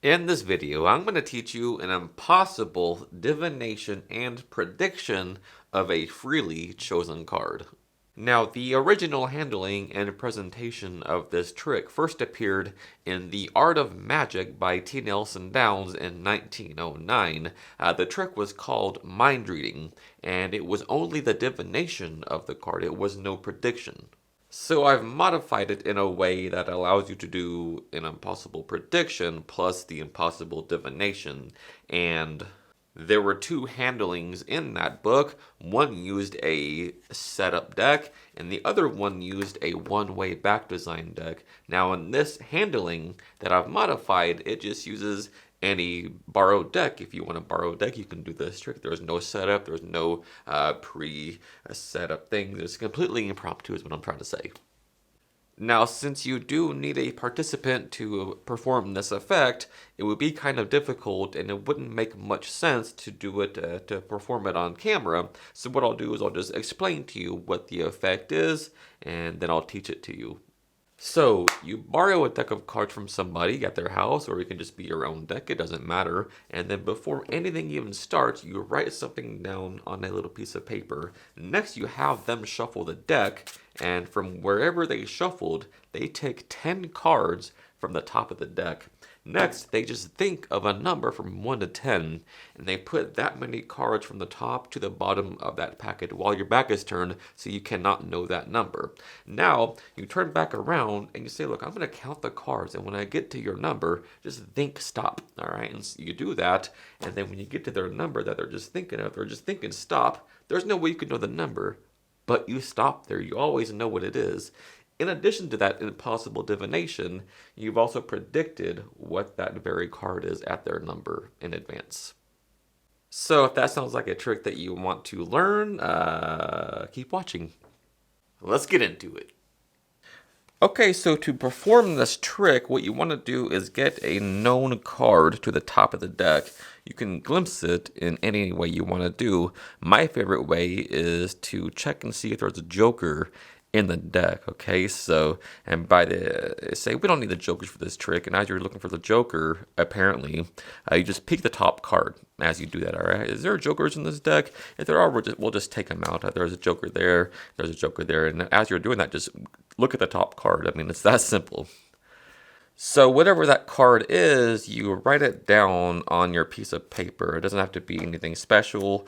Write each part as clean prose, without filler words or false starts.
In this video, I'm going to teach you an impossible divination and prediction of a freely chosen card. Now, the original handling and presentation of this trick first appeared in The Art of Magic by T. Nelson Downs in 1909. The trick was called mind reading, and it was only the divination of the card, it was no prediction. So I've modified it in a way that allows you to do an impossible prediction plus the impossible divination. And there were two handlings in that book. One used a setup deck, and the other one used a one-way back design deck. Now in this handling that I've modified, it just uses any borrowed deck. If you want to borrow a deck, you can do this trick. There's no setup, there's no pre-setup thing. It's completely impromptu is what I'm trying to say. Now, since you do need a participant to perform this effect, it would be kind of difficult and it wouldn't make much sense to do it, to perform it on camera. So what I'll do is I'll just explain to you what the effect is, and then I'll teach it to you. So, you borrow a deck of cards from somebody at their house, or it can just be your own deck, it doesn't matter. And then before anything even starts, you write something down on a little piece of paper. Next, you have them shuffle the deck, and from wherever they shuffled, they take 10 cards from the top of the deck. Next, they just think of a number from 1 to 10, and they put that many cards from the top to the bottom of that packet while your back is turned, so you cannot know that number. Now, you turn back around and you say, look, I'm going to count the cards, and when I get to your number, just think stop, all right? And so you do that, and then when you get to their number that they're just thinking of, they're just thinking stop, there's no way you can know the number, but you stop there. You always know what it is. In addition to that impossible divination, you've also predicted what that very card is at their number in advance. So if that sounds like a trick that you want to learn, keep watching. Let's get into it. Okay, so to perform this trick, what you want to do is get a known card to the top of the deck. You can glimpse it in any way you want to do. My favorite way is to check and see if there's a joker in the deck, okay? So, and by the, say, we don't need the jokers for this trick, and as you're looking for the joker, apparently, you just pick the top card as you do that, all right? Is there jokers in this deck? If there are, we'll just take them out. There's a joker there, there's a joker there, and as you're doing that, just look at the top card. I mean, it's that simple. So whatever that card is, you write it down on your piece of paper. It doesn't have to be anything special,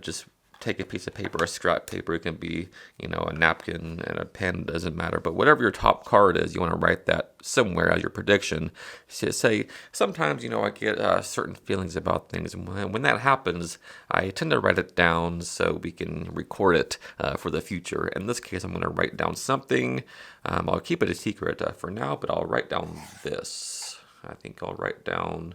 just take a piece of paper, a scrap paper. It can be, a napkin and a pen, doesn't matter. But whatever your top card is, you want to write that somewhere as your prediction. So say, sometimes, I get certain feelings about things. And when that happens, I tend to write it down so we can record it for the future. In this case, I'm going to write down something. I'll keep it a secret for now, but I'll write down this. I think I'll write down...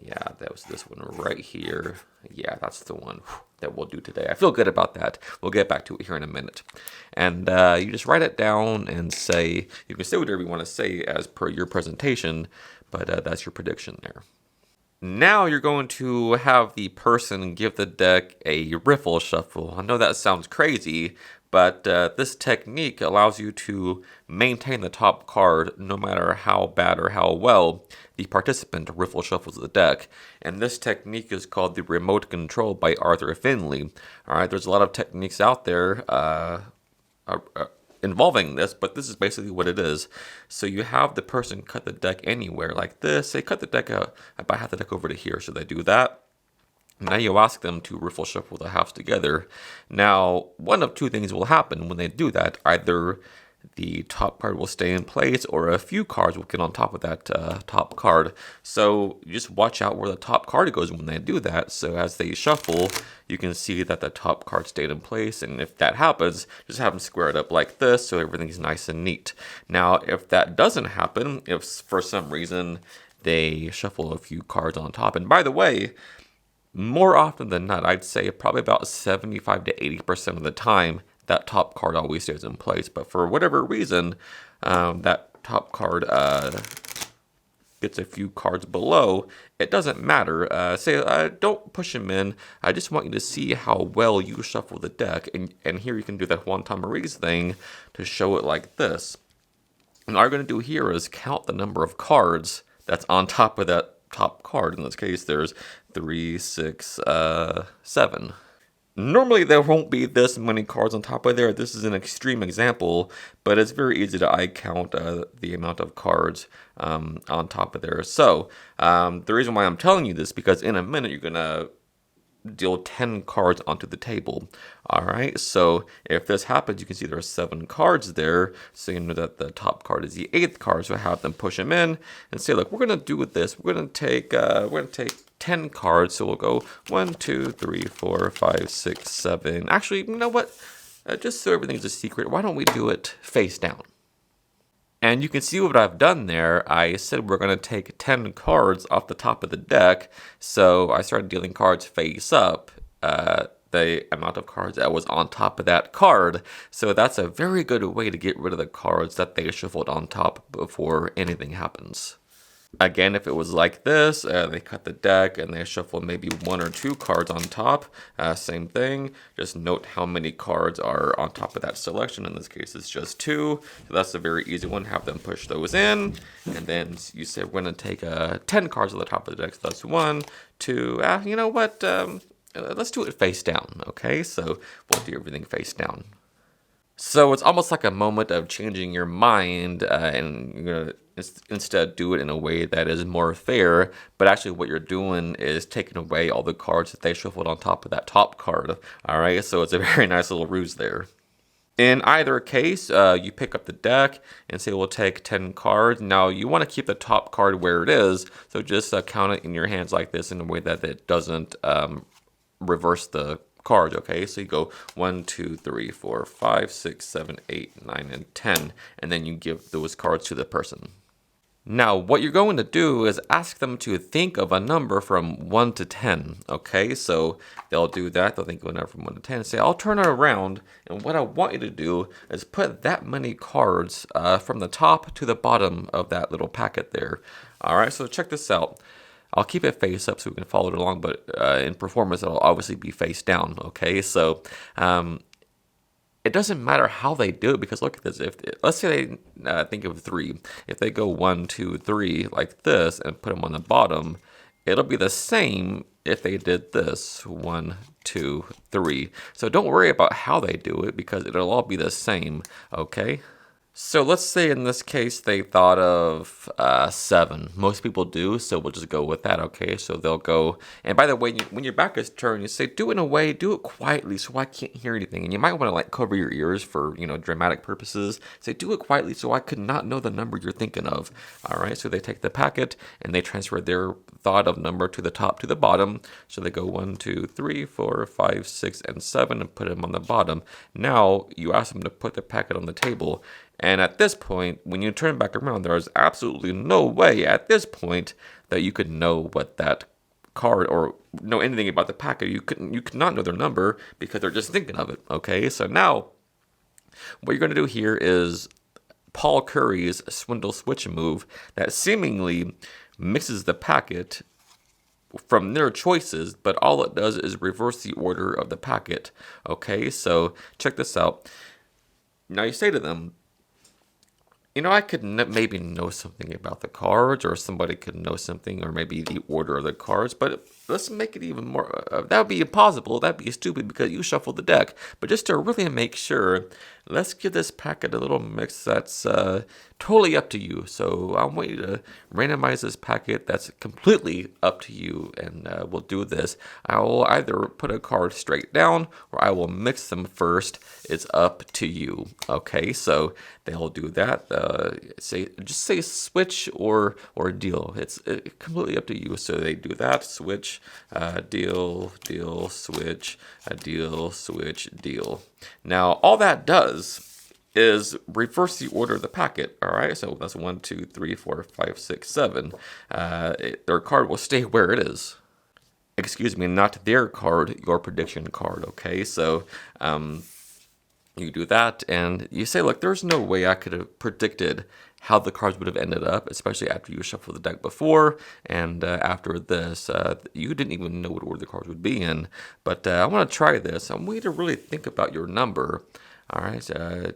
yeah, that was this one right here. Yeah, that's the one that we'll do today. I feel good about that. We'll get back to it here in a minute. And you just write it down and say, you can say whatever you want to say as per your presentation, but that's your prediction there. Now you're going to have the person give the deck a riffle shuffle. I know that sounds crazy, but this technique allows you to maintain the top card no matter how bad or how well the participant riffle shuffles the deck. And this technique is called the remote control by Arthur Finley. All right, there's a lot of techniques out there involving this, but this is basically what it is. So you have the person cut the deck anywhere like this. Say cut the deck out, I have the deck over to here. So they do that. Now you ask them to riffle shuffle the halves together. Now, one of two things will happen when they do that. Either the top card will stay in place, or a few cards will get on top of that top card. So you just watch out where the top card goes when they do that. So as they shuffle, you can see that the top card stayed in place. And if that happens, just have them square it up like this so everything's nice and neat. Now, if that doesn't happen, if for some reason they shuffle a few cards on top, and by the way, more often than not, I'd say probably about 75 to 80% of the time, that top card always stays in place. But for whatever reason, that top card gets a few cards below. It doesn't matter. Don't push them in. I just want you to see how well you shuffle the deck. And here you can do that Juan Tamariz thing to show it like this. And all you're going to do here is count the number of cards that's on top of that top card. In this case, there's 3, 6, 7. Normally, there won't be this many cards on top of there. This is an extreme example, but it's very easy to eye count the amount of cards on top of there. So, the reason why I'm telling you this, because in a minute, you're going to deal 10 cards onto the table. All right, so if this happens, you can see there are 7 cards there. So you know that the top card is the 8th card. So have them push them in and say, look, we're gonna do with this. We're gonna take 10 cards. So we'll go 1, 2, 3, 4, 5, 6, 7. Actually, you know what? Just so everything's a secret, why don't we do it face down? And you can see what I've done there. I said we're going to take 10 cards off the top of the deck. So I started dealing cards face up, the amount of cards that was on top of that card. So that's a very good way to get rid of the cards that they shuffled on top before anything happens. Again, if it was like this, they cut the deck and they shuffle maybe 1 or 2 cards on top. Same thing. Just note how many cards are on top of that selection. In this case, it's just 2. So that's a very easy one. Have them push those in. And then you say we're going to take 10 cards on the top of the deck. So that's 1, 2. You know what? Let's do it face down. Okay, so we'll do everything face down. So it's almost like a moment of changing your mind, and you're gonna instead do it in a way that is more fair. But actually, what you're doing is taking away all the cards that they shuffled on top of that top card. All right, so it's a very nice little ruse there. In either case, you pick up the deck and say we'll take 10 cards. Now you want to keep the top card where it is, so just count it in your hands like this in a way that it doesn't reverse the cards. Okay, so you go 1, 2, 3, 4, 5, 6, 7, 8, 9, and 10, and then you give those cards to the person. Now, what you're going to do is ask them to think of a number from 1 to 10. Okay, so they'll do that. They'll think of a number from 1 to 10 and say, I'll turn it around, and what I want you to do is put that many cards from the top to the bottom of that little packet there. All right, so check this out. I'll keep it face up so we can follow it along, but in performance, it'll obviously be face down, okay? So it doesn't matter how they do it, because look at this. Let's say they think of 3. If they go 1, 2, 3 like this and put them on the bottom, it'll be the same if they did this, 1, 2, 3. So don't worry about how they do it, because it'll all be the same, okay? So let's say in this case they thought of 7. Most people do, so we'll just go with that, okay? So they'll go, and by the way, when your back is turned, you say, do it in a way, do it quietly so I can't hear anything. And you might want to like cover your ears for, dramatic purposes. Say, do it quietly so I could not know the number you're thinking of. All right, so they take the packet and they transfer their thought of number to the top to the bottom. So they go 1, 2, 3, 4, 5, 6, and 7 and put them on the bottom. Now you ask them to put the packet on the table. And at this point, when you turn back around, there is absolutely no way at this point that you could know what that card or know anything about the packet. You could not know their number because they're just thinking of it. Okay, so now what you're going to do here is Paul Curry's swindle switch move that seemingly mixes the packet from their choices, but all it does is reverse the order of the packet. Okay, so check this out. Now you say to them, I could maybe know something about the cards, or somebody could know something, or maybe the order of the cards, but let's make it even more, that would be impossible, that'd be stupid because you shuffled the deck. But just to really make sure, let's give this packet a little mix that's totally up to you. So I want you to randomize this packet. That's completely up to you, and we'll do this. I will either put a card straight down, or I will mix them first. It's up to you. Okay, so they'll do that. Just say switch or deal. It's completely up to you. So they do that. Switch, deal, switch, deal, switch, deal. Now all that does is reverse the order of the packet. All right, so that's 1, 2, 3, 4, 5, 6, 7. Their card will stay where it is. Excuse me, not their card, your prediction card. Okay, so you do that, and you say, look, there's no way I could have predicted how the cards would have ended up, especially after you shuffled the deck before, and after this, you didn't even know what order the cards would be in. But I want to try this. I want you to really think about your number. All right,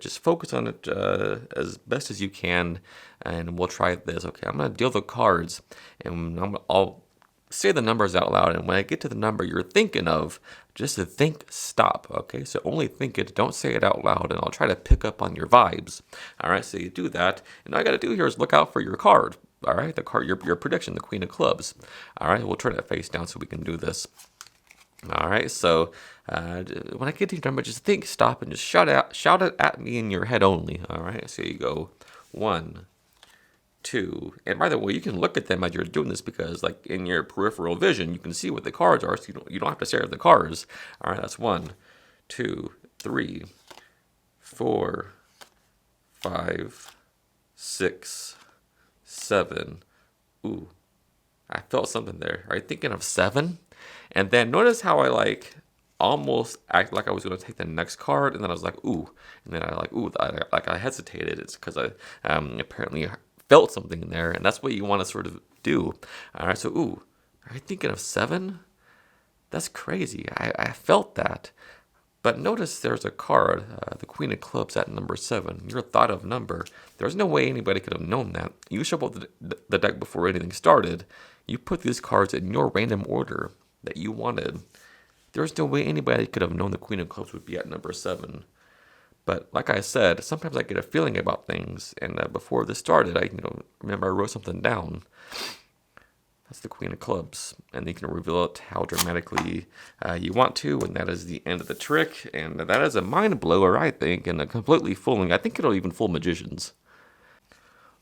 just focus on it as best as you can, and we'll try this. Okay, I'm gonna deal the cards, and I'll say the numbers out loud, and when I get to the number you're thinking of, just to think stop. Okay, so only think it, don't say it out loud, and I'll try to pick up on your vibes. All right, so you do that, and all I gotta do here is look out for your card. All right, the card, your prediction, the Queen of Clubs. All right, we'll turn it face down so we can do this. All right, so when I get to your number, just think, stop, and just shout it at me in your head only. All right, so you go 1, 2, and by the way, you can look at them as you're doing this because, like in your peripheral vision, you can see what the cards are, so you don't have to stare at the cards. All right, that's 1, 2, 3, 4, 5, 6, 7. Ooh, I felt something there. Are you thinking of 7? And then notice how I like almost act like I was going to take the next card, and then I was like, ooh, and then I hesitated. It's because I apparently felt something in there, and that's what you want to sort of do. All right, so ooh, are you thinking of 7? That's crazy. I felt that. But notice there's a card, the Queen of Clubs at number 7, your thought of number. There's no way anybody could have known that. You shuffled the deck before anything started. You put these cards in your random order that you wanted. There's no way anybody could have known the Queen of Clubs would be at number 7. But like I said, sometimes I get a feeling about things, and before this started, I remember I wrote something down. That's the Queen of Clubs, and you can reveal it how dramatically you want to, and that is the end of the trick. And that is a mind blower, I think, and a completely fooling. I think it'll even fool magicians.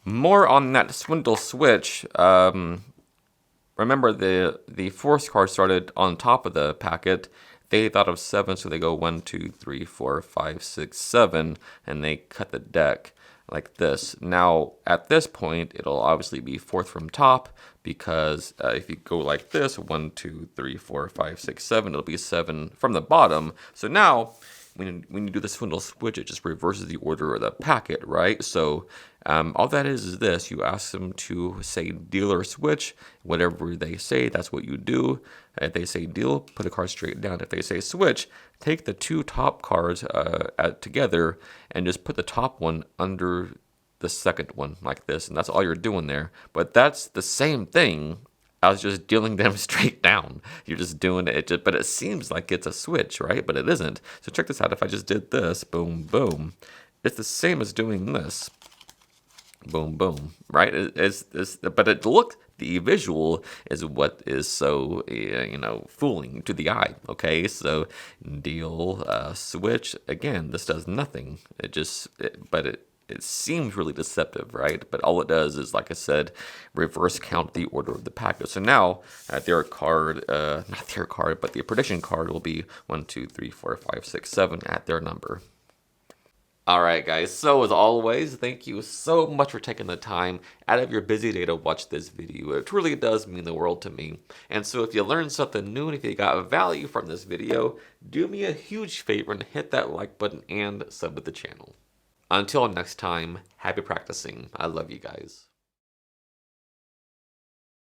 More on that swindle switch. Remember, the fourth card started on top of the packet. They thought of 7, so they go 1, 2, 3, 4, 5, 6, 7, and they cut the deck like this. Now, at this point, it'll obviously be fourth from top, because if you go like this, 1, 2, 3, 4, 5, 6, 7, it'll be 7 from the bottom. So now, when you do the swindle switch, it just reverses the order of the packet, right? So all that is this. You ask them to say deal or switch. Whatever they say, that's what you do. If they say deal, put a card straight down. If they say switch, take the 2 top cards together and just put the top one under the second one like this. And that's all you're doing there. But that's the same thing. I was just dealing them straight down. You're just doing it, but it seems like it's a switch, right? But it isn't. So check this out. If I just did this, boom, boom, it's the same as doing this. Boom, boom, right? But the visual is what is so, fooling to the eye, okay? So deal, switch, again, this does nothing. It seems really deceptive, right? But all it does is, like I said, reverse count the order of the packet. So now, not their card, but the prediction card will be 1, 2, 3, 4, 5, 6, 7 at their number. Alright guys, so as always, thank you so much for taking the time out of your busy day to watch this video. It truly does mean the world to me. And so if you learned something new and if you got value from this video, do me a huge favor and hit that like button and sub to the channel. Until next time, happy practicing. I love you guys.